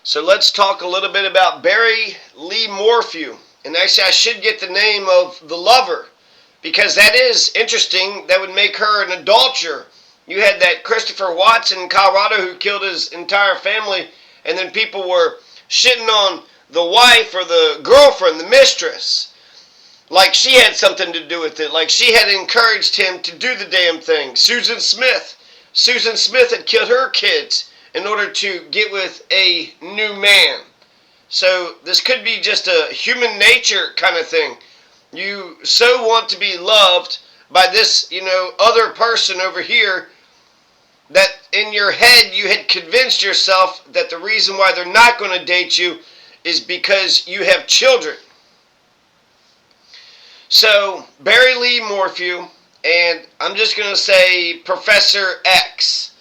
So let's talk a little bit about Barry Lee Morphew. And actually, I should get the name of the lover, because that is interesting. That would make her an adulterer. You had that Christopher Watson in Colorado who killed his entire family, and then people were shitting on the wife or the girlfriend, the mistress, like she had something to do with it, like she had encouraged him to do the damn thing. Susan Smith had killed her kids in order to get with a new man. So this could be just a human nature kind of thing. You so want to be loved by this, other person over here, that in your head you had convinced yourself that the reason why they're not going to date you is because you have children. So, Barry Lee Morphew, and I'm just going to say Professor X.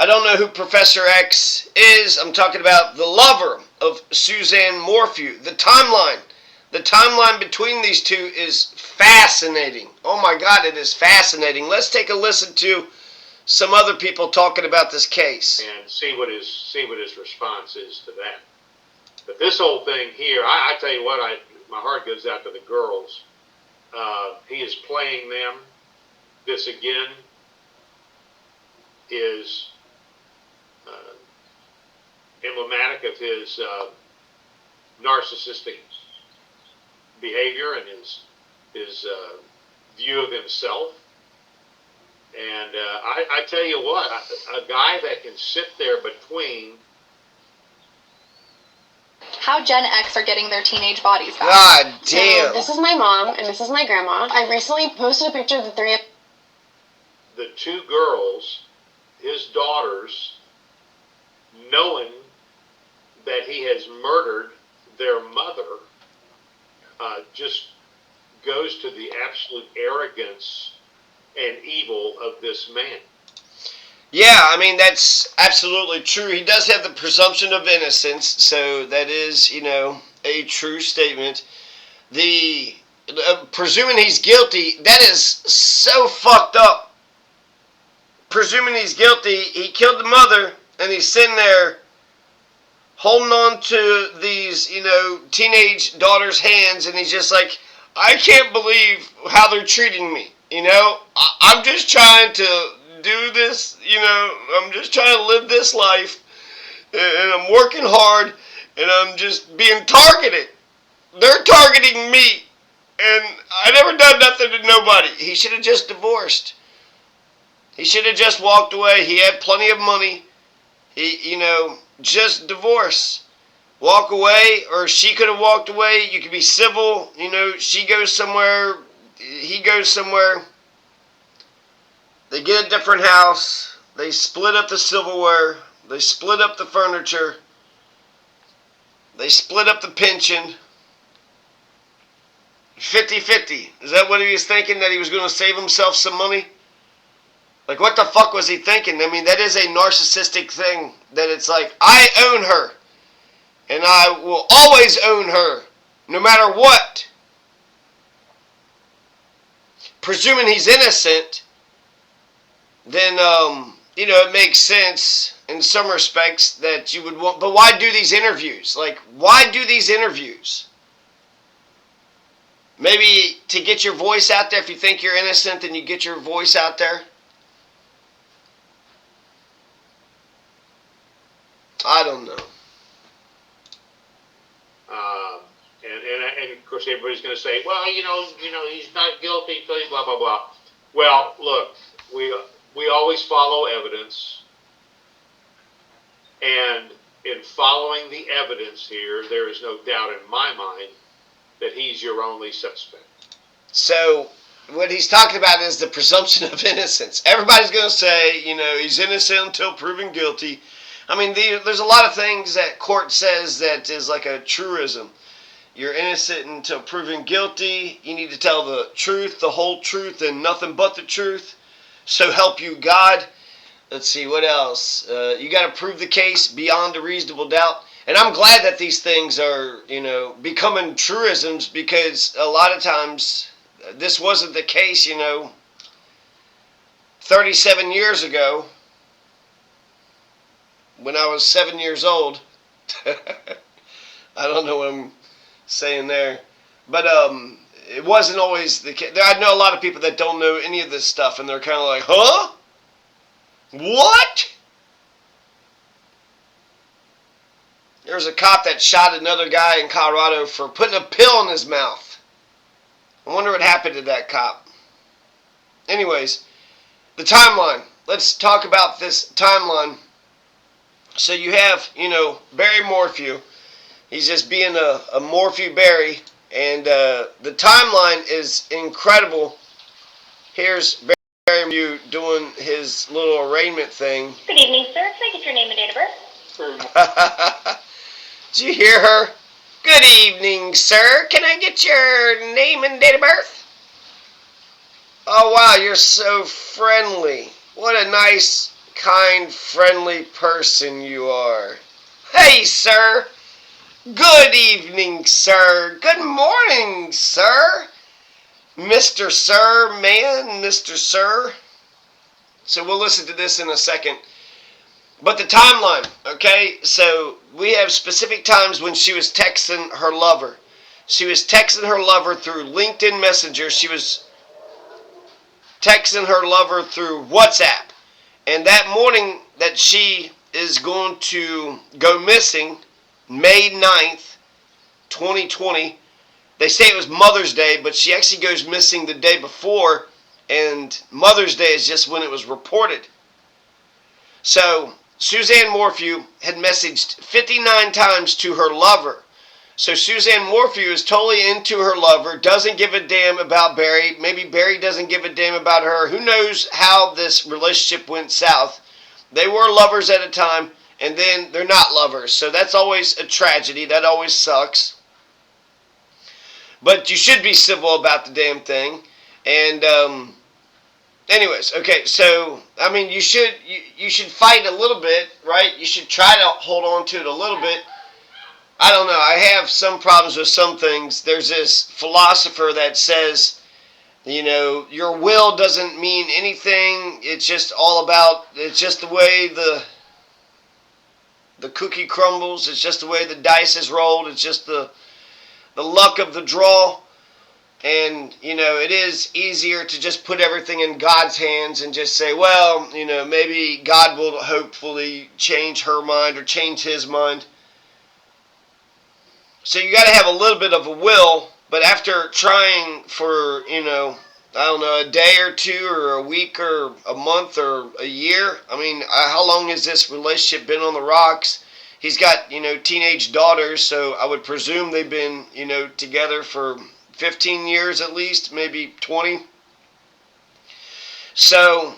I don't know who Professor X is. I'm talking about the lover of Suzanne Morphew. The timeline between these two is fascinating. Oh my God, it is fascinating. Let's take a listen to some other people talking about this case and see what his response is to that. But this whole thing here, I tell you what, my heart goes out to the girls. He is playing them. This again is emblematic of his narcissistic behavior and his view of himself. And I tell you what, a guy that can sit there between... How Gen X are getting their teenage bodies back. God damn. So, this is my mom, and this is my grandma. I recently posted a picture of the three of... The two girls, his daughters, knowing that he has murdered their mother, just goes to the absolute arrogance and evil of this man. Yeah, I mean, that's absolutely true. He does have the presumption of innocence, so that is, a true statement. The presuming he's guilty, that is so fucked up. Presuming he's guilty, he killed the mother, and he's sitting there holding on to these, teenage daughters' hands, and he's just like, I can't believe how they're treating me. I'm just trying to do this, I'm just trying to live this life, and I'm working hard, and I'm just being targeted. They're targeting me, and I never done nothing to nobody. He should have just divorced. He should have just walked away. He had plenty of money. Just divorce. Walk away, or she could have walked away. You could be civil. She goes somewhere, he goes somewhere. They get a different house. They split up the silverware. They split up the furniture. They split up the pension. 50-50. Is that what he was thinking? That he was going to save himself some money? Like, what the fuck was he thinking? I mean, that is a narcissistic thing. That it's like, I own her. And I will always own her. No matter what. Presuming he's innocent, then, it makes sense in some respects that you would want. But why do these interviews? Like, why do these interviews? Maybe to get your voice out there. If you think you're innocent, then you get your voice out there. I don't know. And of course everybody's going to say, well, he's not guilty, blah, blah, blah. Well, look, we always follow evidence, and in following the evidence here, there is no doubt in my mind that he's your only suspect. So, what he's talking about is the presumption of innocence. Everybody's going to say, he's innocent until proven guilty. I mean, there's a lot of things that court says that is like a truism. You're innocent until proven guilty. You need to tell the truth, the whole truth, and nothing but the truth. So help you God. Let's see, what else? You got to prove the case beyond a reasonable doubt. And I'm glad that these things are, becoming truisms, because a lot of times this wasn't the case, 37 years ago, when I was 7 years old. I don't know what I'm saying there. But it wasn't always the case. I know a lot of people that don't know any of this stuff, and they're kind of like, huh? What? There was a cop that shot another guy in Colorado for putting a pill in his mouth. I wonder what happened to that cop. Anyways, the timeline. Let's talk about this timeline. So you have, Barry Morphew. He's just being a Morphew Barry. And the timeline is incredible. Here's Barry Morphew doing his little arraignment thing. Good evening, sir. Can I get your name and date of birth? Did you hear her? Good evening, sir. Can I get your name and date of birth? Oh, wow, you're so friendly. What a nice, kind, friendly person you are. Hey, sir. Good evening, sir. Good morning, sir. Mr. Sir, man, Mr. Sir. So we'll listen to this in a second. But the timeline, okay? So we have specific times when she was texting her lover. She was texting her lover through LinkedIn Messenger. She was texting her lover through WhatsApp. And that morning that she is going to go missing, May 9th, 2020, they say it was Mother's Day, but she actually goes missing the day before, and Mother's Day is just when it was reported. So Suzanne Morphew had messaged 59 times to her lover. So Suzanne Morphew is totally into her lover, doesn't give a damn about Barry. Maybe Barry doesn't give a damn about her. Who knows how this relationship went south. They were lovers at a time, and then they're not lovers. So that's always a tragedy. That always sucks. But you should be civil about the damn thing. And anyways, okay, so I mean you should fight a little bit, right? You should try to hold on to it a little bit. I don't know. I have some problems with some things. There's this philosopher that says, your will doesn't mean anything. It's just all about, it's just the way the cookie crumbles. It's just the way the dice is rolled. It's just the luck of the draw. And, it is easier to just put everything in God's hands and just say, well, maybe God will hopefully change her mind or change his mind. So you got to have a little bit of a will, but after trying for, a day or two or a week or a month or a year, how long has this relationship been on the rocks? He's got, teenage daughters, so I would presume they've been, together for 15 years at least, maybe 20. So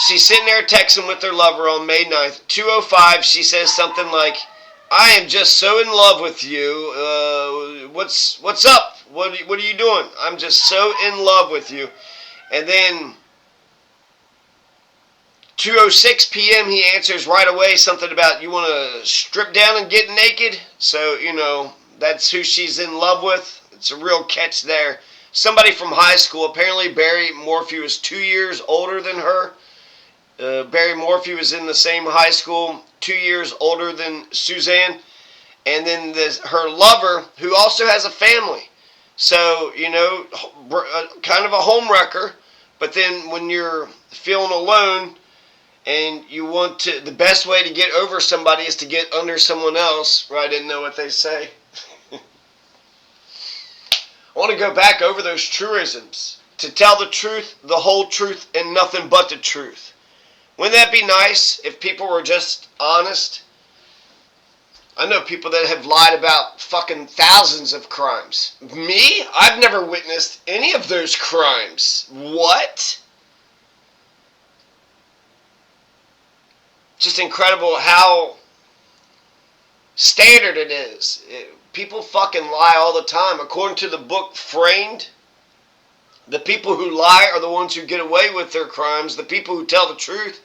she's sitting there texting with her lover on May 9th. 2:05, she says something like, I am just so in love with you. What's up? What are you doing? I'm just so in love with you. And then 2:06 p.m. he answers right away something about, you want to strip down and get naked? So, that's who she's in love with. It's a real catch there. Somebody from high school. Apparently Barry Morphew is 2 years older than her. Barry Morphew is in the same high school, 2 years older than Suzanne. And then her lover, who also has a family. So, kind of a home wrecker. But then when you're feeling alone and you want to, the best way to get over somebody is to get under someone else. Right? I didn't know what they say. I want to go back over those truisms. To tell the truth, the whole truth, and nothing but the truth. Wouldn't that be nice if people were just honest? I know people that have lied about fucking thousands of crimes. Me? I've never witnessed any of those crimes. What? Just incredible how standard it is. People fucking lie all the time. According to the book Framed, the people who lie are the ones who get away with their crimes. The people who tell the truth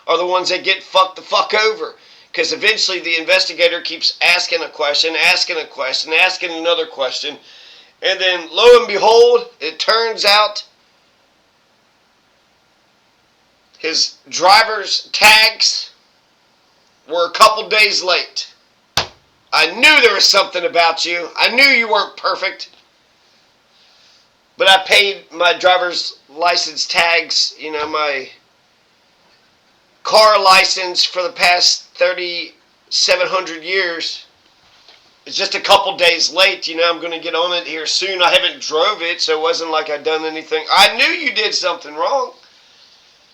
are the ones that get fucked the fuck over. Because eventually the investigator keeps asking a question, asking another question. And then lo and behold, it turns out his driver's tags were a couple days late. I knew there was something about you. I knew you weren't perfect. But I paid my driver's license tags, my car license for the past 3,700 years. It's just a couple days late. I'm going to get on it here soon. I haven't drove it, so it wasn't like I'd done anything. I knew you did something wrong.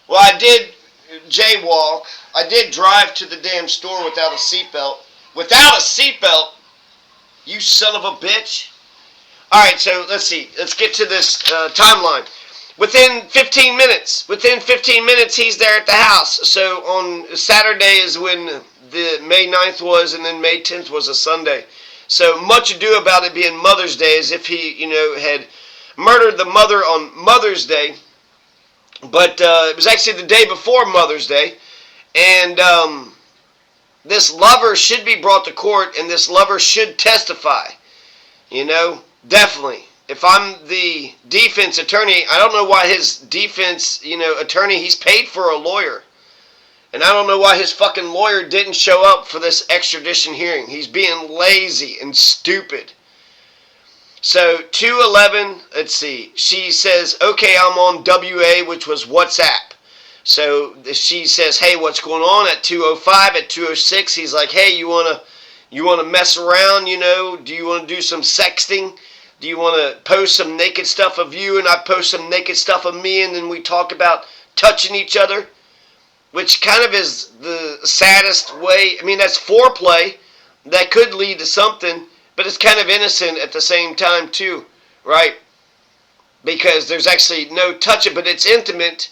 Well, I did jaywalk. I did drive to the damn store without a seatbelt. Without a seatbelt? You son of a bitch. Alright, so let's see. Let's get to this timeline. Within 15 minutes, he's there at the house. So on Saturday is when the May 9th was, and then May 10th was a Sunday. So much ado about it being Mother's Day, as if he, had murdered the mother on Mother's Day. But it was actually the day before Mother's Day. And this lover should be brought to court, and this lover should testify. Definitely. If I'm the defense attorney, I don't know why his defense, attorney, he's paid for a lawyer. And I don't know why his fucking lawyer didn't show up for this extradition hearing. He's being lazy and stupid. So, 2:11, let's see. She says, okay, I'm on WA, which was WhatsApp. So, she says, hey, what's going on at 2:05? At 2:06, he's like, hey, you wanna mess around, Do you want to do some sexting? Do you want to post some naked stuff of you and I post some naked stuff of me, and then we talk about touching each other? Which kind of is the saddest way. I mean, that's foreplay. That could lead to something, but it's kind of innocent at the same time too, right? Because there's actually no touching, but it's intimate.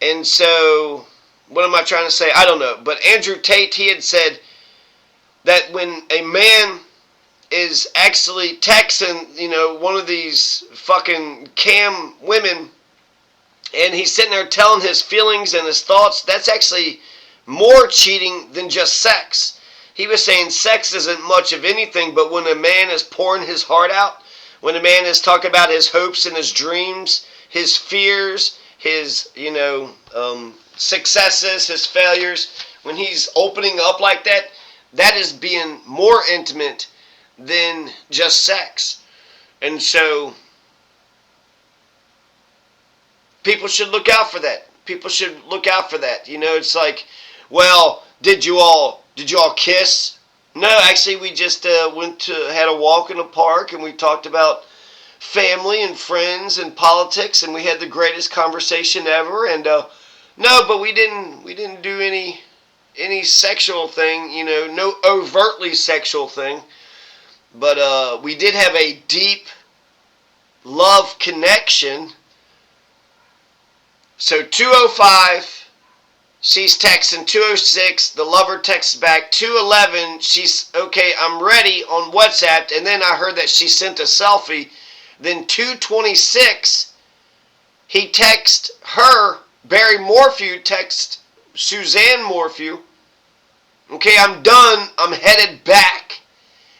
And so, what am I trying to say? I don't know. But Andrew Tate, he had said that when a man is actually texting, one of these fucking cam women, and he's sitting there telling his feelings and his thoughts, that's actually more cheating than just sex. He was saying sex isn't much of anything, but when a man is pouring his heart out, when a man is talking about his hopes and his dreams, his fears, his, successes, his failures, when he's opening up like that, that is being more intimate than just sex. And so people should look out for that. People should look out for that. It's like, well, did you all kiss? No, actually we just had a walk in the park, and we talked about family and friends and politics, and we had the greatest conversation ever. And no, but we didn't do any sexual thing, no overtly sexual thing. But we did have a deep love connection. So 2:05, she's texting. 2:06, the lover texts back. 2:11, she's, okay, I'm ready on WhatsApp. And then I heard that she sent a selfie. Then 2:26, he texts her. Barry Morphew texts Suzanne Morphew. Okay, I'm done. I'm headed back.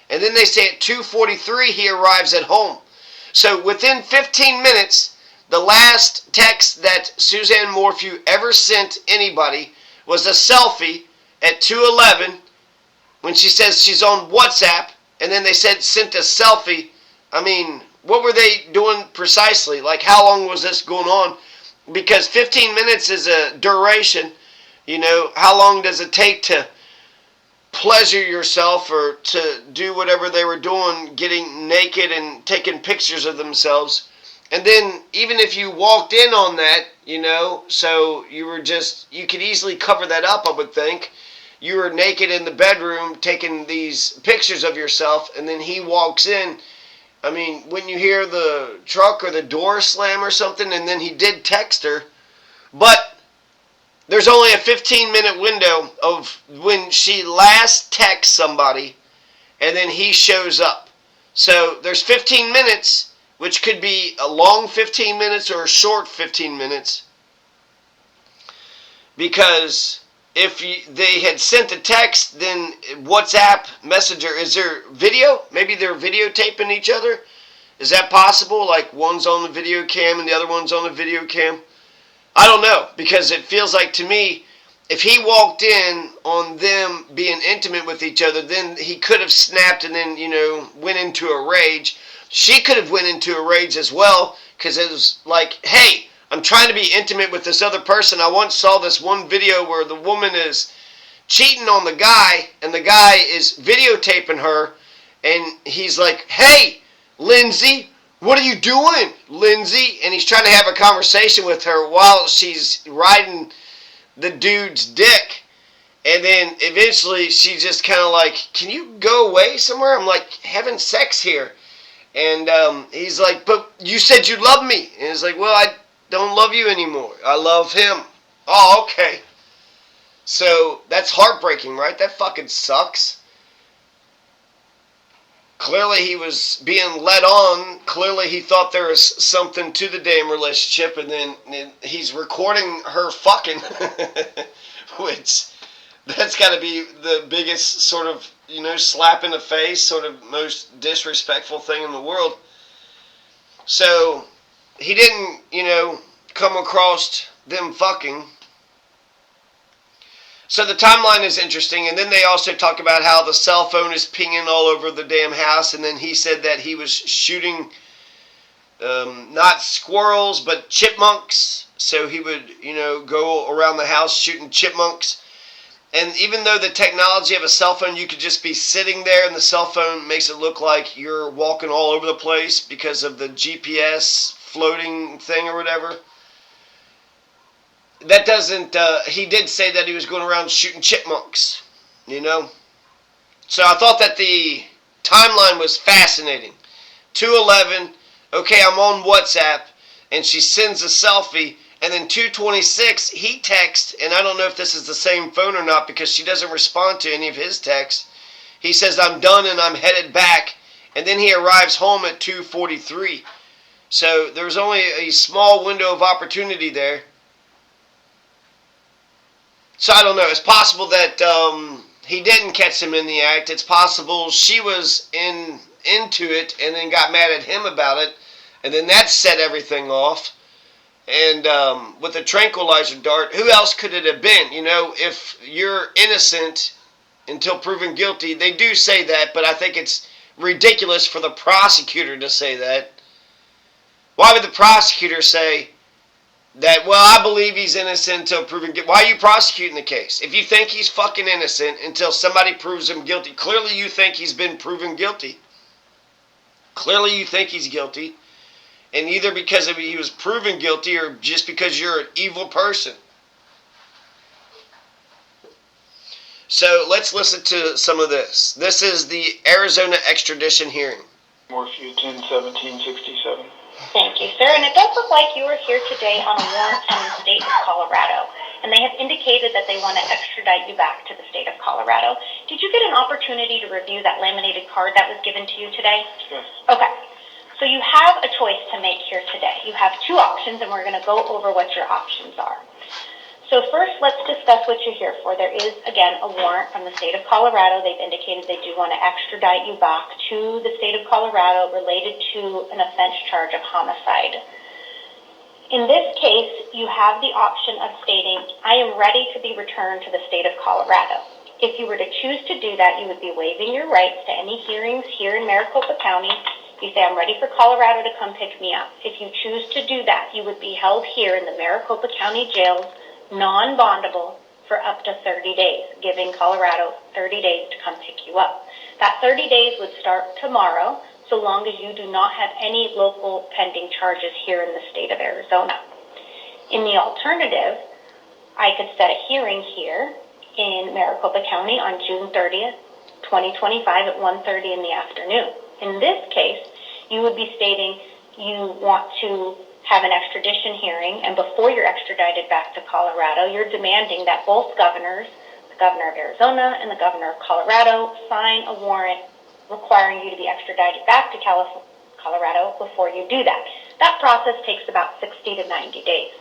And then they say at 2:43 he arrives at home. So within 15 minutes, the last text that Suzanne Morphew ever sent anybody was a selfie at 2:11 when she says she's on WhatsApp, and then they said sent a selfie. I mean, what were they doing precisely? Like, how long was this going on? Because 15 minutes is a duration. How long does it take to pleasure yourself or to do whatever they were doing, getting naked and taking pictures of themselves? And then even if you walked in on that, so you could easily cover that up, I would think. You were naked in the bedroom taking these pictures of yourself, and then he walks in. I mean, when you hear the truck or the door slam or something, and then he did text her. But there's only a 15-minute window of when she last texts somebody, and then he shows up. So there's 15 minutes, which could be a long 15 minutes or a short 15 minutes. Because if they had sent a text, then WhatsApp Messenger, is there video? Maybe they're videotaping each other? Is that possible? Like one's on the video cam and the other one's on the video cam? I don't know, because it feels like to me, if he walked in on them being intimate with each other, then he could have snapped and then, went into a rage. She could have went into a rage as well, because it was like, hey, I'm trying to be intimate with this other person. I once saw this one video where the woman is cheating on the guy, and the guy is videotaping her, and he's like, hey, Lindsay, what are you doing, Lindsay? And he's trying to have a conversation with her while she's riding the dude's dick. And then eventually she's just kind of like, can you go away somewhere? I'm like, having sex here. And he's like, but you said you love me. And he's like, well, I don't love you anymore. I love him. Oh, okay. So that's heartbreaking, right? That fucking sucks. Clearly he was being led on. Clearly he thought there was something to the damn relationship, and then he's recording her fucking, which that's got to be the biggest sort of, slap in the face, sort of most disrespectful thing in the world. So he didn't, come across them fucking. So the timeline is interesting, and then they also talk about how the cell phone is pinging all over the damn house, and then he said that he was shooting not squirrels, but chipmunks, so he would, go around the house shooting chipmunks. And even though the technology of a cell phone, you could just be sitting there, and the cell phone makes it look like you're walking all over the place because of the GPS floating thing or whatever. That doesn't, he did say that he was going around shooting chipmunks, So I thought that the timeline was fascinating. 2:11, okay, I'm on WhatsApp, and she sends a selfie, and then 2:26, he texts, and I don't know if this is the same phone or not because she doesn't respond to any of his texts. He says, I'm done and I'm headed back, and then he arrives home at 2:43. So there's only a small window of opportunity there. So I don't know. It's possible that he didn't catch him in the act. It's possible she was into it and then got mad at him about it, and then that set everything off. And with a tranquilizer dart, who else could it have been? If you're innocent until proven guilty, they do say that, but I think it's ridiculous for the prosecutor to say that. Why would the prosecutor say that, well, I believe he's innocent until proven guilty? Why are you prosecuting the case? If you think he's fucking innocent until somebody proves him guilty, clearly you think he's been proven guilty. Clearly you think he's guilty. And either because he was proven guilty or just because you're an evil person. So let's listen to some of this. This is the Arizona extradition hearing. Morphew 10-17-67. Thank you, sir. And it does look like you are here today on a warrant from the state of Colorado. And they have indicated that they want to extradite you back to the state of Colorado. Did you get an opportunity to review that laminated card that was given to you today? Yes. Okay. So you have a choice to make here today. You have two options, and we're going to go over what your options are. So first, let's discuss what you're here for. There is, again, a warrant from the state of Colorado. They've indicated they do want to extradite you back to the state of Colorado related to an offense charge of homicide. In this case, you have the option of stating, I am ready to be returned to the state of Colorado. If you were to choose to do that, you would be waiving your rights to any hearings here in Maricopa County. You say, I'm ready for Colorado to come pick me up. If you choose to do that, you would be held here in the Maricopa County jails, non-bondable, for up to 30 days, giving Colorado 30 days to come pick you up. That 30 days would start tomorrow, so long as you do not have any local pending charges here in the state of Arizona. In the alternative, I could set a hearing here in Maricopa County on June 30th, 2025 at 1:30 in the afternoon. In this case, you would be stating you want to have an extradition hearing, and before you're extradited back to Colorado, you're demanding that both governors, the governor of Arizona and the governor of Colorado, sign a warrant requiring you to be extradited back to Colorado before you do that. That process takes about 60 to 90 days.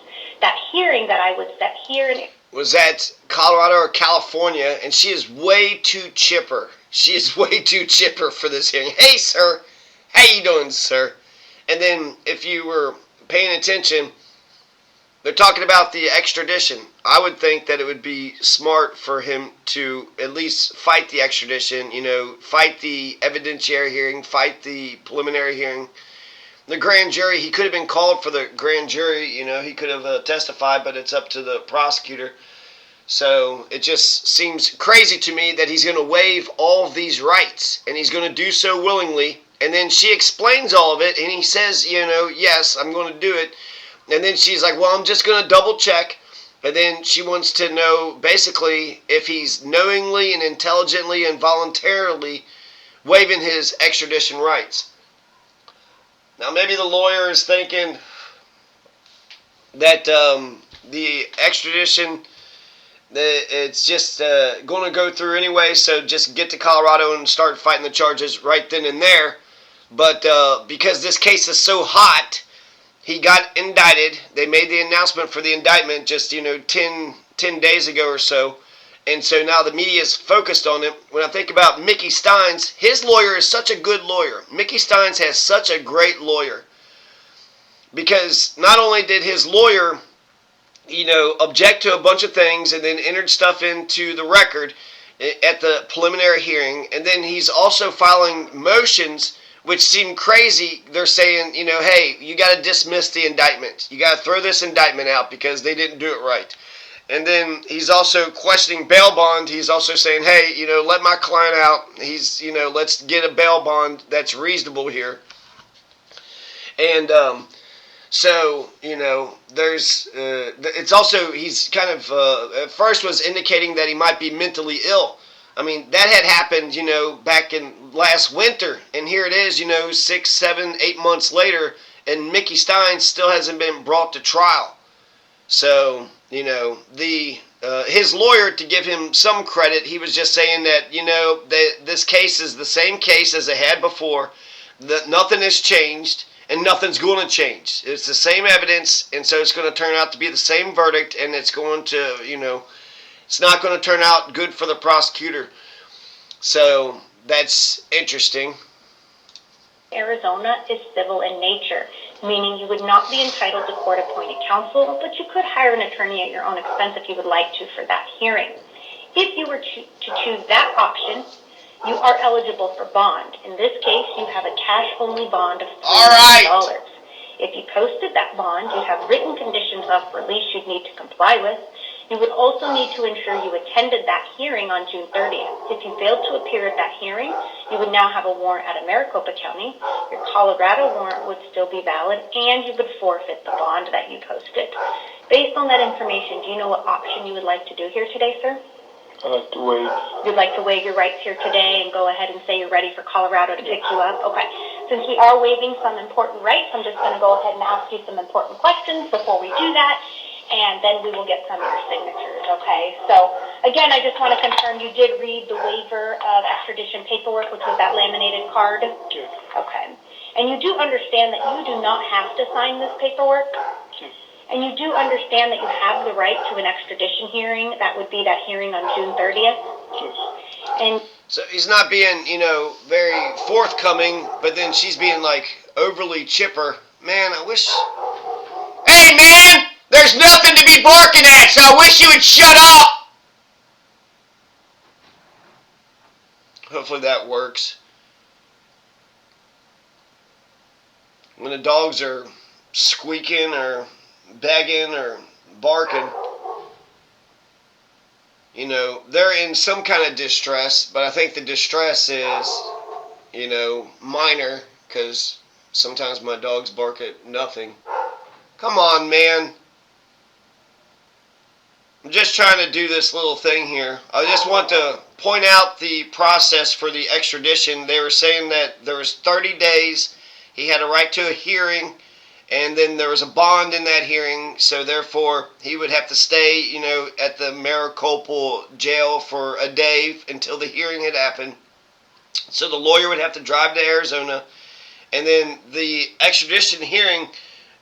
That hearing that I would set here in was at Colorado or California, and she is way too chipper. She is way too chipper for this hearing. Hey, sir. How you doing, sir? And then if you were paying attention, they're talking about the extradition. I would think that it would be smart for him to at least fight the extradition, fight the evidentiary hearing, fight the preliminary hearing. The grand jury, he could have been called for the grand jury, he could have testified, but it's up to the prosecutor. So it just seems crazy to me that he's going to waive all of these rights, and he's going to do so willingly. And then she explains all of it, and he says, yes, I'm going to do it. And then she's like, well, I'm just going to double check. And then she wants to know, basically, if he's knowingly and intelligently and voluntarily waiving his extradition rights. Now, maybe the lawyer is thinking that the extradition, it's just going to go through anyway, so just get to Colorado and start fighting the charges right then and there. But because this case is so hot, he got indicted. They made the announcement for the indictment just, 10 days ago or so. And so now the media is focused on him. When I think about Mickey Steins, his lawyer is such a good lawyer. Mickey Steins has such a great lawyer. Because not only did his lawyer, object to a bunch of things and then entered stuff into the record at the preliminary hearing, and then he's also filing motions which seem crazy. They're saying, hey, you got to dismiss the indictment. You got to throw this indictment out because they didn't do it right. And then he's also questioning bail bond. He's also saying, hey, let my client out. He's, let's get a bail bond that's reasonable here. And so, there's, it's also, he's kind of, at first was indicating that he might be mentally ill. I mean, that had happened, back in last winter. And here it is, 6, 7, 8 months later, and Mickey Steins still hasn't been brought to trial. So, his lawyer, to give him some credit, he was just saying that, this case is the same case as it had before, that nothing has changed, and nothing's going to change. It's the same evidence, and so it's going to turn out to be the same verdict, and it's going to, it's not going to turn out good for the prosecutor. So, that's interesting. Arizona is civil in nature, meaning you would not be entitled to court-appointed counsel, but you could hire an attorney at your own expense if you would like to for that hearing. If you were to choose that option, you are eligible for bond. In this case, you have a cash-only bond of $3 million. If you posted that bond, you have written conditions of release you'd need to comply with. You would also need to ensure you attended that hearing on June 30th. If you failed to appear at that hearing, you would now have a warrant out of Maricopa County. Your Colorado warrant would still be valid, and you would forfeit the bond that you posted. Based on that information, do you know what option you would like to do here today, sir? I'd like to waive. You'd like to waive your rights here today and go ahead and say you're ready for Colorado to pick you up? Okay. Since we are waiving some important rights, I'm just going to go ahead and ask you some important questions before we do that. And then we will get some of your signatures, okay? So, again, I just want to confirm you did read the waiver of extradition paperwork, which was that laminated card? Yes. Okay. And you do understand that you do not have to sign this paperwork? Yes. And you do understand that you have the right to an extradition hearing. That would be that hearing on June 30th? Yes. And So he's not being, very forthcoming, but then she's being, overly chipper. Man, I wish... Hey, man! There's nothing to be barking at, so I wish you would shut up! Hopefully that works. When the dogs are squeaking or begging or barking, they're in some kind of distress, but I think the distress is, minor, because sometimes my dogs bark at nothing. Come on, man. I'm just trying to do this little thing here. I just want to point out the process for the extradition. They were saying that there was 30 days. He had a right to a hearing, and then there was a bond in that hearing, so therefore he would have to stay, at the Maricopa jail for a day until the hearing had happened. So the lawyer would have to drive to Arizona, and then the extradition hearing,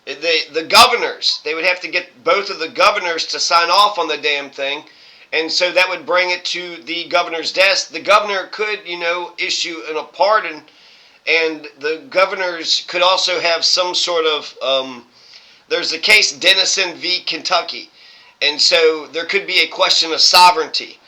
the governors, they would have to get both of the governors to sign off on the damn thing, and so that would bring it to the governor's desk. The governor could, issue a pardon, and the governors could also have some sort of there's the case Denison v. Kentucky. And so there could be a question of sovereignty.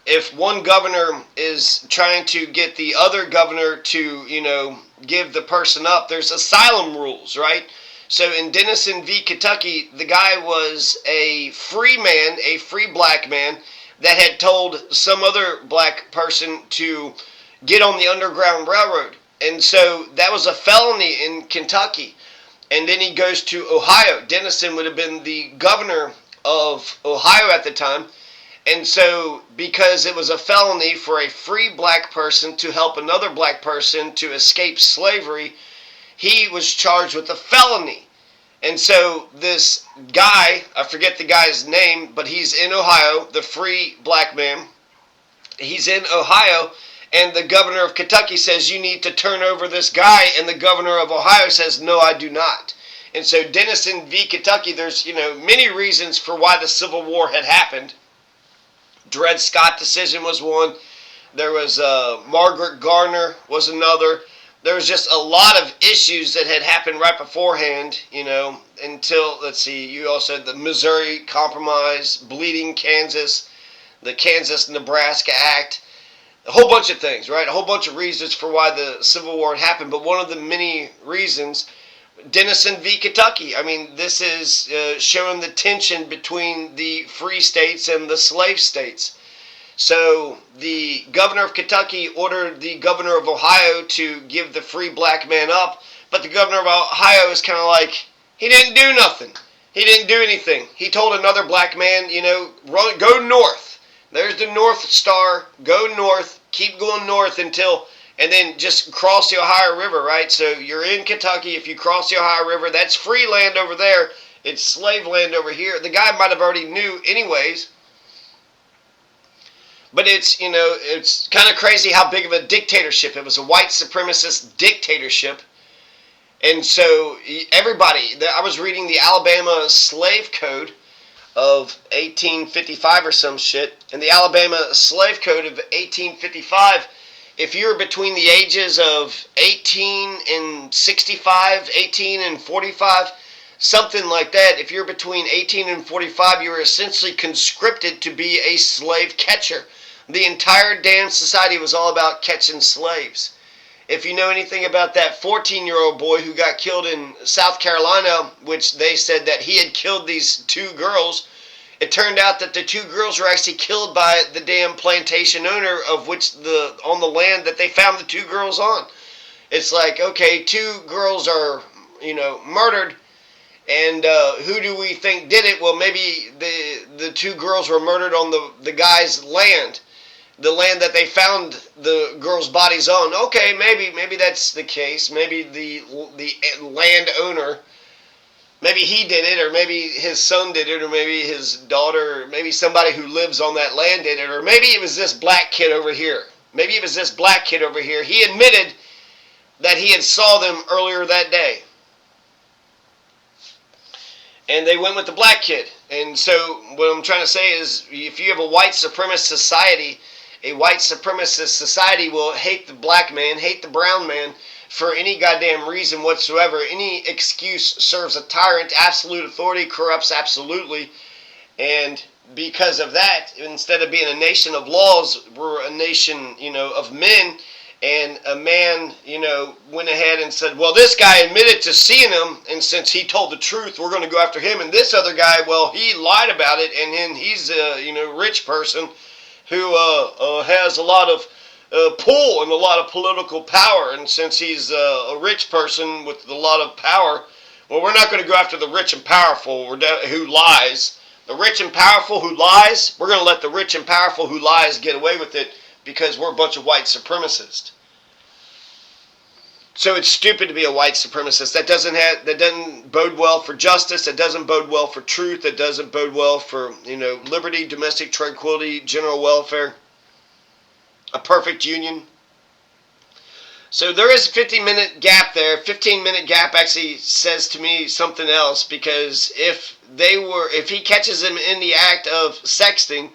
If one governor is trying to get the other governor to, give the person up, there's asylum rules, right? So in Denison v. Kentucky, the guy was a free man, a free black man, that had told some other black person to get on the Underground Railroad. And so that was a felony in Kentucky. And then he goes to Ohio. Denison would have been the governor of Ohio at the time. And so because it was a felony for a free black person to help another black person to escape slavery, he was charged with a felony. And so this guy, I forget the guy's name, but he's in Ohio, the free black man. He's in Ohio, and the governor of Kentucky says, you need to turn over this guy, and the governor of Ohio says, no, I do not. And so Denison v. Kentucky, there's, many reasons for why the Civil War had happened. Dred Scott decision was one. There was Margaret Garner was another. There was just a lot of issues that had happened right beforehand, until, let's see, you also had the Missouri Compromise, Bleeding Kansas, the Kansas-Nebraska Act, a whole bunch of things, right? A whole bunch of reasons for why the Civil War had happened, but one of the many reasons, Denison v. Kentucky. I mean, this is showing the tension between the free states and the slave states. So the governor of Kentucky ordered the governor of Ohio to give the free black man up, but the governor of Ohio is kind of like, he didn't do nothing. He didn't do anything. He told another black man, go north. There's the North Star. Go north. Keep going north until, and then just cross the Ohio River, right? So you're in Kentucky. If you cross the Ohio River, that's free land over there. It's slave land over here. The guy might have already knew anyways. But it's kind of crazy how big of a dictatorship. It was a white supremacist dictatorship. And so everybody, I was reading the Alabama Slave Code of 1855 or some shit. And the Alabama Slave Code of 1855, if you're between the ages of 18 and 65, 18 and 45, something like that, if you're between 18 and 45, you're essentially conscripted to be a slave catcher. The entire damn society was all about catching slaves. If you know anything about that 14-year-old boy who got killed in South Carolina, which they said that he had killed these two girls, it turned out that the two girls were actually killed by the damn plantation owner of which on the land that they found the two girls on. It's like, okay, two girls are, murdered, and who do we think did it? Well, maybe the two girls were murdered on the guy's land. The land that they found the girls' bodies on. Okay, maybe that's the case. Maybe the landowner, maybe he did it, or maybe his son did it, or maybe his daughter, or maybe somebody who lives on that land did it, or maybe it was this black kid over here. Maybe it was this black kid over here. He admitted that he had saw them earlier that day. And they went with the black kid. And so what I'm trying to say is, if you have a white supremacist society, a white supremacist society will hate the black man, hate the brown man for any goddamn reason whatsoever. Any excuse serves a tyrant. Absolute authority corrupts absolutely. And because of that, instead of being a nation of laws, we're a nation, of men. And a man, went ahead and said, well, this guy admitted to seeing him, and since he told the truth, we're going to go after him. And this other guy, well, he lied about it, and then he's a, rich person who has a lot of pull and a lot of political power. And since he's a rich person with a lot of power, well, we're not going to go after the rich and powerful who lies. The rich and powerful who lies, we're going to let the rich and powerful who lies get away with it because we're a bunch of white supremacists. So it's stupid to be a white supremacist. That doesn't bode well for justice. That doesn't bode well for truth. That doesn't bode well for, liberty, domestic tranquility, general welfare, a perfect union. So there is a 15-minute gap there. 15-minute gap actually says to me something else, because if he catches them in the act of sexting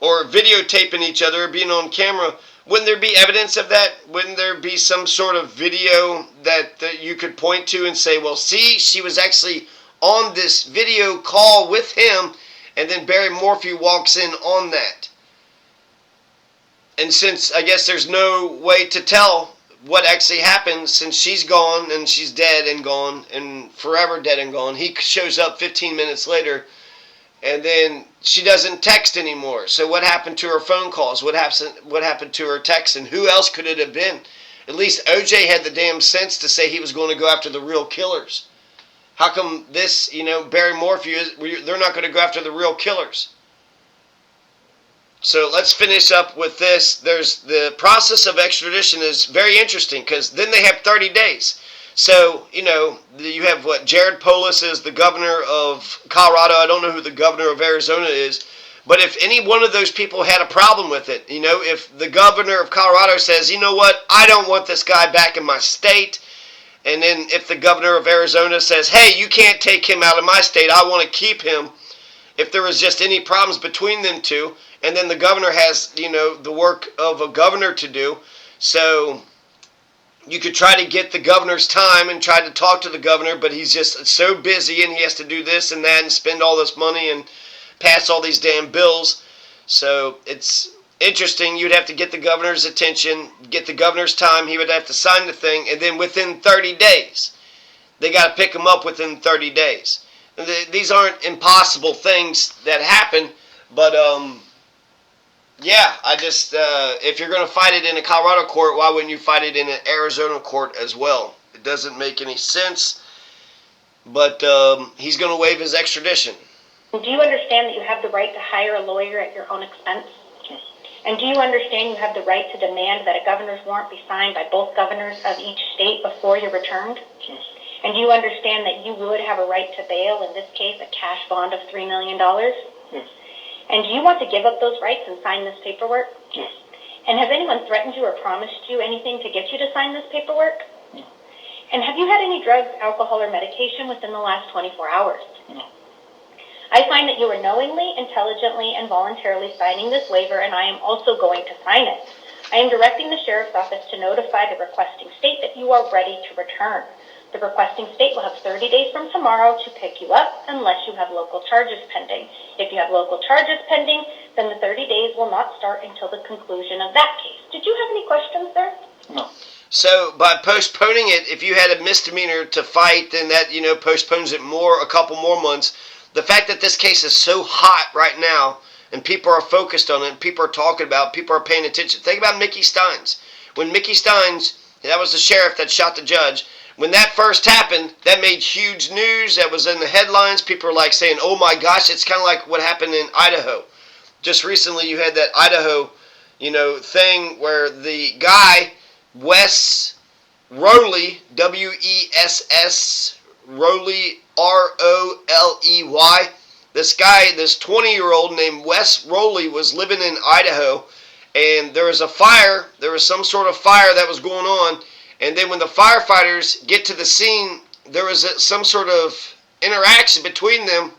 or videotaping each other or being on camera, wouldn't there be evidence of that? Wouldn't there be some sort of video that you could point to and say, well, see, she was actually on this video call with him, and then Barry Morphew walks in on that. And since I guess there's no way to tell what actually happened, since she's gone and she's dead and gone and forever dead and gone, he shows up 15 minutes later, and then she doesn't text anymore. So what happened to her phone calls? What happened to her texts? And who else could it have been? At least OJ had the damn sense to say he was going to go after the real killers. How come this, Barry Morphew, they're not going to go after the real killers? So let's finish up with this. There's the process of extradition is very interesting because then they have 30 days. So, you have what Jared Polis is, the governor of Colorado. I don't know who the governor of Arizona is. But if any one of those people had a problem with it, if the governor of Colorado says, you know what, I don't want this guy back in my state. And then if the governor of Arizona says, hey, you can't take him out of my state, I want to keep him. If there was just any problems between them two, and then the governor has, the work of a governor to do. So you could try to get the governor's time and try to talk to the governor, but he's just so busy and he has to do this and that and spend all this money and pass all these damn bills. So it's interesting. You'd have to get the governor's attention, get the governor's time. He would have to sign the thing, and then within 30 days, they got to pick him up within 30 days. These aren't impossible things that happen, but yeah, I just if you're going to fight it in a Colorado court, why wouldn't you fight it in an Arizona court as well? It doesn't make any sense, but he's going to waive his extradition. Do you understand that you have the right to hire a lawyer at your own expense? Yes. And do you understand you have the right to demand that a governor's warrant be signed by both governors of each state before you're returned? Yes. And do you understand that you would have a right to bail, in this case, a cash bond of $3 million? Yes. And do you want to give up those rights and sign this paperwork? Yes. And has anyone threatened you or promised you anything to get you to sign this paperwork? No. And have you had any drugs, alcohol, or medication within the last 24 hours? No. I find that you are knowingly, intelligently, and voluntarily signing this waiver, and I am also going to sign it. I am directing the sheriff's office to notify the requesting state that you are ready to return. The requesting state will have 30 days from tomorrow to pick you up unless you have local charges pending. If you have local charges pending, then the 30 days will not start until the conclusion of that case. Did you have any questions there? No. So by postponing it, if you had a misdemeanor to fight, then that, postpones it a couple more months. The fact that this case is so hot right now, and people are focused on it, people are talking about it, people are paying attention. Think about Mickey Steins. When Mickey Steins, that was the sheriff that shot the judge, when that first happened, that made huge news. That was in the headlines. People were like saying, oh my gosh, it's kind of like what happened in Idaho. Just recently you had that Idaho, thing where the guy, Wes Rowley, W-E-S-S, Rowley, R-O-L-E-Y. This guy, this 20-year-old named Wes Rowley was living in Idaho, and there was a fire. There was some sort of fire that was going on. And then when the firefighters get to the scene, there was some sort of interaction between them.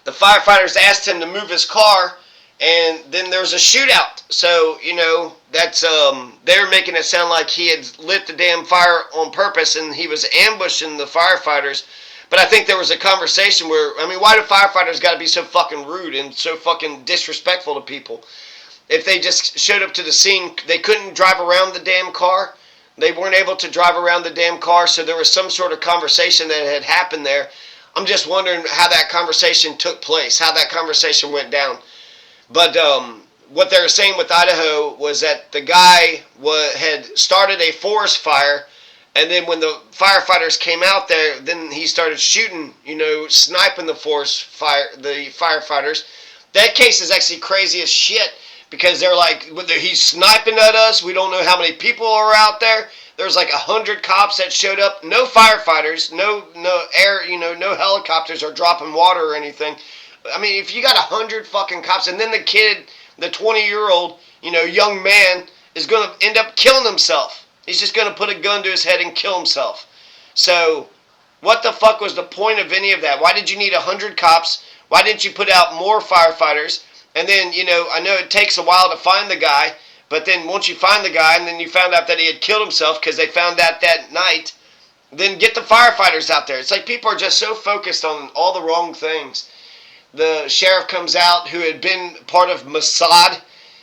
The firefighters asked him to move his car, and then there was a shootout. So, that's they're making it sound like he had lit the damn fire on purpose and he was ambushing the firefighters. But I think there was a conversation where, why do firefighters got to be so fucking rude and so fucking disrespectful to people? If they just showed up to the scene, they couldn't drive around the damn car. They weren't able to drive around the damn car, so there was some sort of conversation that had happened there. I'm just wondering how that conversation took place, how that conversation went down. But what they were saying with Idaho was that the guy had started a forest fire, and then when the firefighters came out there, then he started shooting, sniping the firefighters. That case is actually crazy as shit. Because they're like, he's sniping at us. We don't know how many people are out there. There's like 100 cops that showed up. No firefighters, no air, no helicopters are dropping water or anything. If you got 100 fucking cops, and then the kid, the 20-year-old, young man is going to end up killing himself. He's just going to put a gun to his head and kill himself. So, what the fuck was the point of any of that? Why did you need 100 cops? Why didn't you put out more firefighters? And then, I know it takes a while to find the guy, but then once you find the guy, and then you found out that he had killed himself because they found out that night, Then get the firefighters out there. It's like people are just so focused on all the wrong things. The sheriff comes out who had been part of Mossad.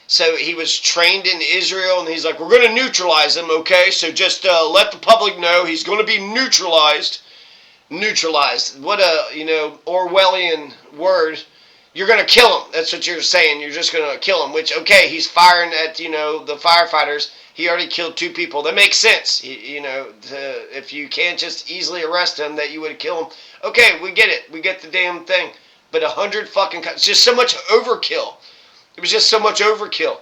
So he was trained in Israel, and he's like, we're going to neutralize him, okay? So just let the public know he's going to be neutralized. Neutralized. What a, Orwellian word. You're going to kill him. That's what you're saying. You're just going to kill him, which, okay, he's firing at, the firefighters. He already killed 2 people. That makes sense. If you can't just easily arrest him, that you would kill him. Okay, we get it. We get the damn thing. But 100 fucking... It's just so much overkill. It was just so much overkill.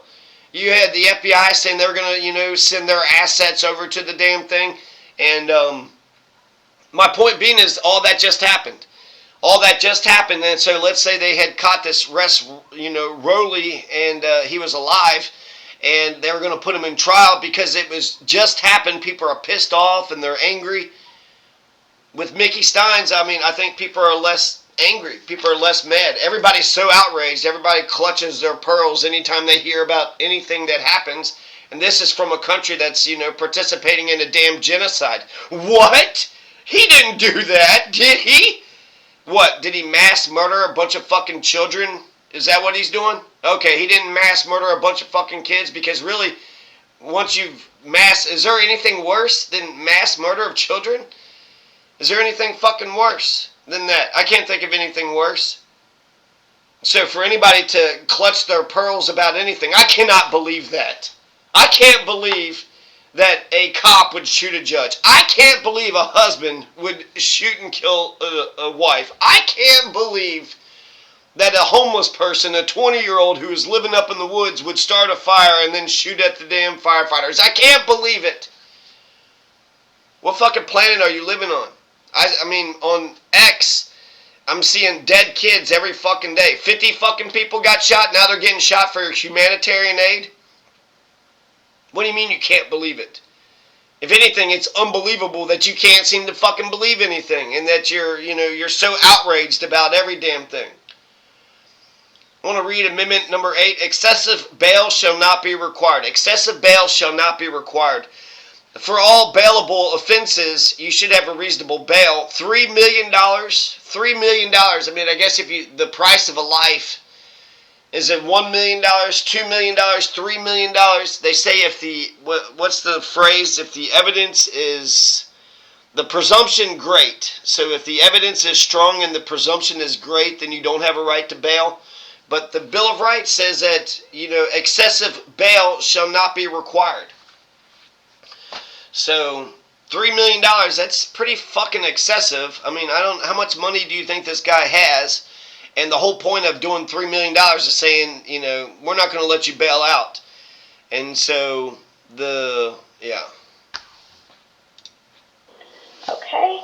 You had the FBI saying they were going to, send their assets over to the damn thing. And my point being is all that just happened. All that just happened. And so let's say they had caught this Rowley, and he was alive. And they were going to put him in trial because it was just happened. People are pissed off and they're angry. With Mickey Steins, I think people are less angry. People are less mad. Everybody's so outraged. Everybody clutches their pearls anytime they hear about anything that happens. And this is from a country that's, participating in a damn genocide. What? He didn't do that, did he? What? Did he mass murder a bunch of fucking children? Is that what he's doing? Okay, he didn't mass murder a bunch of fucking kids, because really, once you've is there anything worse than mass murder of children? Is there anything fucking worse than that? I can't think of anything worse. So for anybody to clutch their pearls about anything, I cannot believe that. I can't believe that a cop would shoot a judge. I can't believe a husband would shoot and kill a wife. I can't believe that a homeless person, a 20-year-old who is living up in the woods, would start a fire and then shoot at the damn firefighters. I can't believe it. What fucking planet are you living on? On X, I'm seeing dead kids every fucking day. 50 fucking people got shot, now they're getting shot for humanitarian aid? What do you mean you can't believe it? If anything, it's unbelievable that you can't seem to fucking believe anything, and that you're so outraged about every damn thing. I want to read Amendment number 8. Excessive bail shall not be required. Excessive bail shall not be required. For all bailable offenses, you should have a reasonable bail. $3 million. $3 million. I guess if the price of a life is it $1 million, $2 million, $3 million. They say what's the phrase? If the evidence is the presumption great. So if the evidence is strong and the presumption is great, then you don't have a right to bail. But the Bill of Rights says that, excessive bail shall not be required. So, $3 million, that's pretty fucking excessive. How much money do you think this guy has? And the whole point of doing $3 million is saying, we're not going to let you bail out. And so, Okay.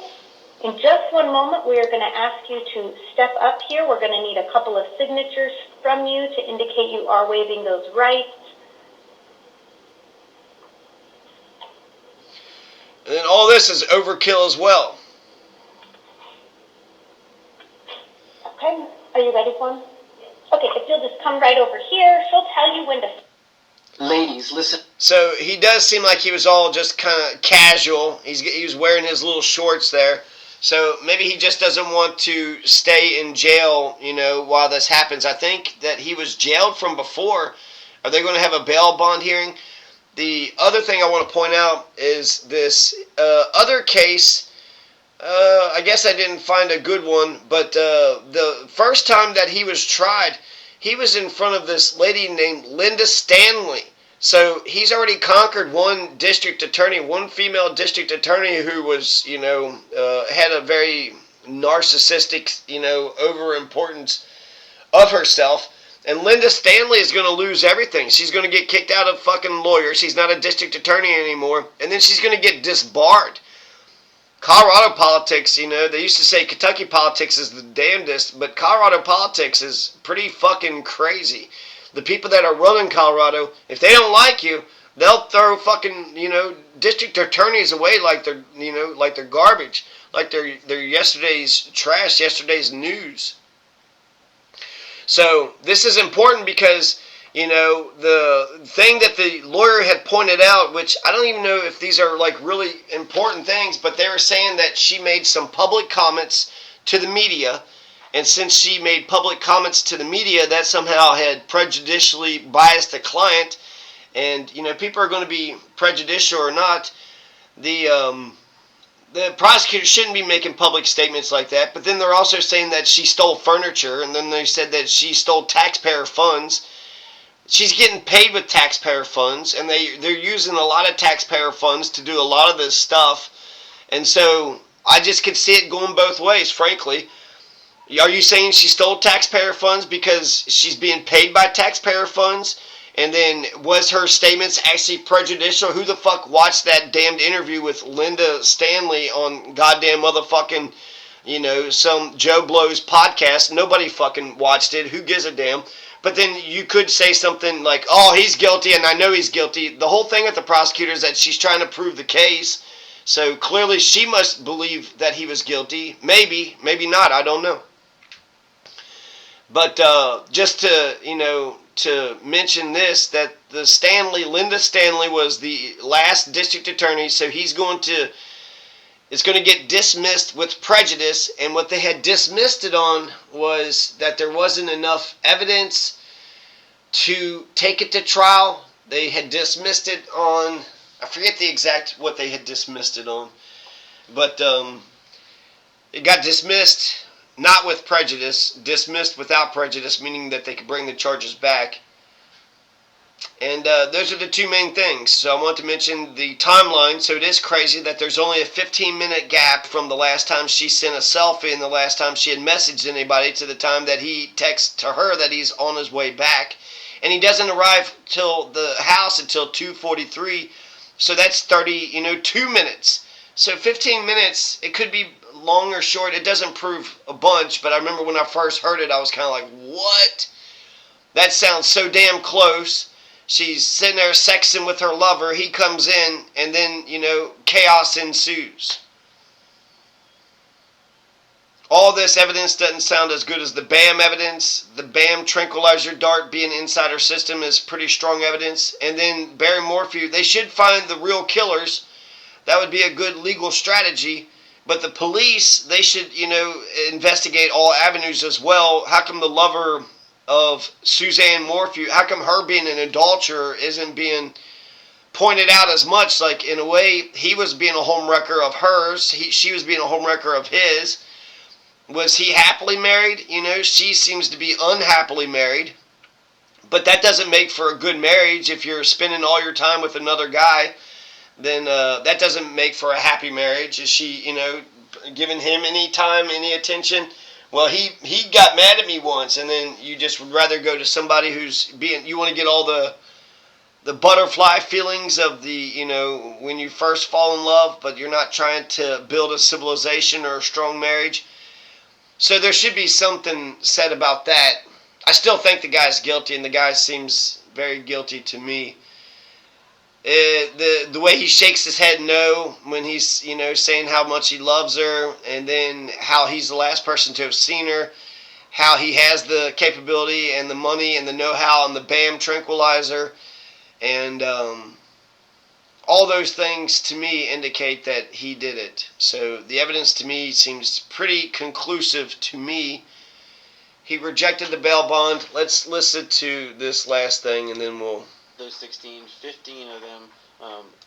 In just one moment, we are going to ask you to step up here. We're going to need a couple of signatures from you to indicate you are waiving those rights. And then all this is overkill as well. Okay. Are you ready for him? Okay, if you'll just come right over here, she'll tell you when to... Ladies, listen. So he does seem like he was all just kind of casual. He was wearing his little shorts there. So maybe he just doesn't want to stay in jail, while this happens. I think that he was jailed from before. Are they going to have a bail bond hearing? The other thing I want to point out is this other case. I guess I didn't find a good one, but the first time that he was tried, he was in front of this lady named Linda Stanley. So he's already conquered one district attorney, one female district attorney who was, had a very narcissistic, overimportance of herself. And Linda Stanley is going to lose everything. She's going to get kicked out of fucking lawyer. She's not a district attorney anymore. And then she's going to get disbarred. Colorado politics, they used to say Kentucky politics is the damnedest, but Colorado politics is pretty fucking crazy. The people that are running Colorado, if they don't like you, they'll throw fucking, district attorneys away like they're, like they're garbage, like they're yesterday's trash, yesterday's news. So this is important because, the thing that the lawyer had pointed out, which I don't even know if these are like really important things, but they were saying that she made some public comments to the media, and since she made public comments to the media, that somehow had prejudicially biased the client. And people are going to be prejudicial or not. The prosecutor shouldn't be making public statements like that. But then they're also saying that she stole furniture, and then they said that she stole taxpayer funds. She's getting paid with taxpayer funds, and they're using a lot of taxpayer funds to do a lot of this stuff. And so I just could see it going both ways, frankly. Are you saying she stole taxpayer funds because she's being paid by taxpayer funds? And then was her statements actually prejudicial? Who the fuck watched that damned interview with Linda Stanley on goddamn motherfucking, some Joe Blow's podcast? Nobody fucking watched it. Who gives a damn? But then you could say something like, oh, he's guilty and I know he's guilty. The whole thing with the prosecutor is that she's trying to prove the case. So clearly she must believe that he was guilty. Maybe, maybe not. I don't know. But just to mention this, that Linda Stanley was the last district attorney, so it's going to get dismissed with prejudice, and what they had dismissed it on was that there wasn't enough evidence to take it to trial. They had dismissed it on, I forget the exact what they had dismissed it on, but it got dismissed not with prejudice, dismissed without prejudice, meaning that they could bring the charges back. And those are the two main things. So I want to mention the timeline. So it is crazy that there's only a 15-minute gap from the last time she sent a selfie and the last time she had messaged anybody to the time that he texts to her that he's on his way back. And he doesn't arrive till the house until 2:43. So that's 2 minutes. So 15 minutes, it could be long or short. It doesn't prove a bunch, but I remember when I first heard it, I was kind of like, what? That sounds so damn close. She's sitting there sexing with her lover. He comes in, and then, chaos ensues. All this evidence doesn't sound as good as the BAM evidence. The BAM tranquilizer dart being inside her system is pretty strong evidence. And then Barry Morphew, they should find the real killers. That would be a good legal strategy. But the police, they should, investigate all avenues as well. How come the lover of Suzanne Morphew, how come her being an adulterer isn't being pointed out as much? Like, in a way, he was being a homewrecker of hers. She was being a homewrecker of his. Was he happily married? She seems to be unhappily married. But that doesn't make for a good marriage. If you're spending all your time with another guy, then that doesn't make for a happy marriage. Is she, giving him any time, any attention? Well, he got mad at me once, and then you just would rather go to somebody who's you want to get all the butterfly feelings of when you first fall in love, but you're not trying to build a civilization or a strong marriage. So there should be something said about that. I still think the guy's guilty, and the guy seems very guilty to me. The way he shakes his head no when he's saying how much he loves her, and then how he's the last person to have seen her, how he has the capability and the money and the know-how and the BAM tranquilizer, and all those things to me indicate that he did it. So the evidence to me seems pretty conclusive to me. He rejected the bail bond. Let's listen to this last thing, and then we'll... Those 16, 15 of them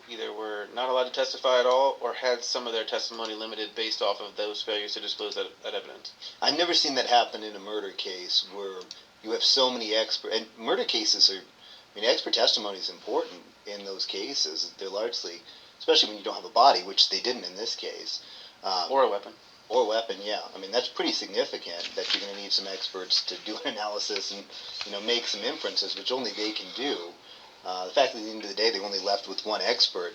either were not allowed to testify at all or had some of their testimony limited based off of those failures to disclose that evidence. I've never seen that happen in a murder case where you have so many expert... And murder cases are... expert testimony is important in those cases. They're largely... Especially when you don't have a body, which they didn't in this case. Or a weapon. Or a weapon, yeah. That's pretty significant that you're going to need some experts to do an analysis and, make some inferences, which only they can do. The fact that at the end of the day they only left with one expert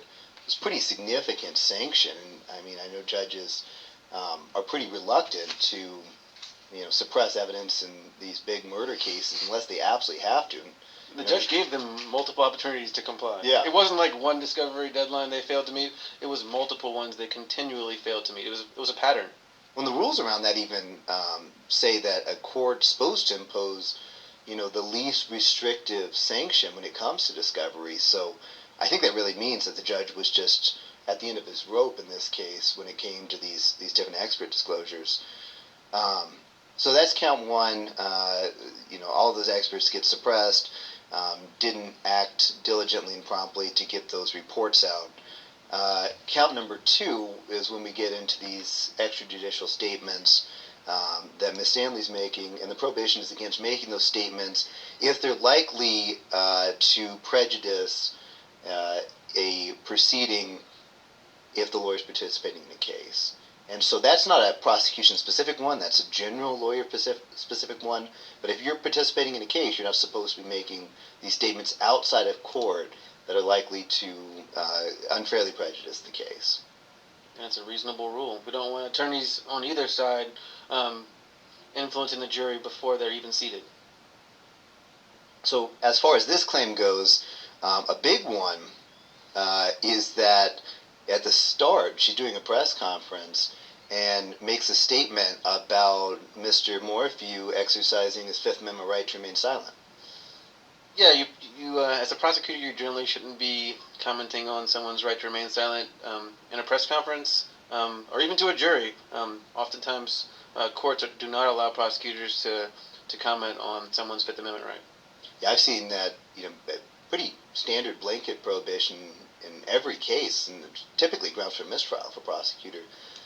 is pretty significant sanction. And I know judges are pretty reluctant to, suppress evidence in these big murder cases unless they absolutely have to. The judge gave them multiple opportunities to comply. Yeah. It wasn't like one discovery deadline they failed to meet. It was multiple ones they continually failed to meet. It was a pattern. When the rules around that even say that a court's supposed to impose the least restrictive sanction when it comes to discovery. So I think that really means that the judge was just at the end of his rope in this case when it came to these different expert disclosures. So that's count one. All of those experts get suppressed, didn't act diligently and promptly to get those reports out. Count number two is when we get into these extrajudicial statements that Ms. Stanley's making, and the prohibition is against making those statements if they're likely to prejudice a proceeding if the lawyer's participating in a case. And so that's not a prosecution-specific one, that's a general lawyer-specific one. But if you're participating in a case, you're not supposed to be making these statements outside of court that are likely to unfairly prejudice the case. That's a reasonable rule. We don't want attorneys on either side influencing the jury before they're even seated. So as far as this claim goes, a big one is that at the start, she's doing a press conference and makes a statement about Mr. Morphew exercising his Fifth Amendment right to remain silent. Yeah, you as a prosecutor, you generally shouldn't be commenting on someone's right to remain silent in a press conference or even to a jury. Oftentimes, courts do not allow prosecutors to comment on someone's Fifth Amendment right. Yeah, I've seen that, a pretty standard blanket prohibition in every case, and typically grounds for mistrial for prosecutor.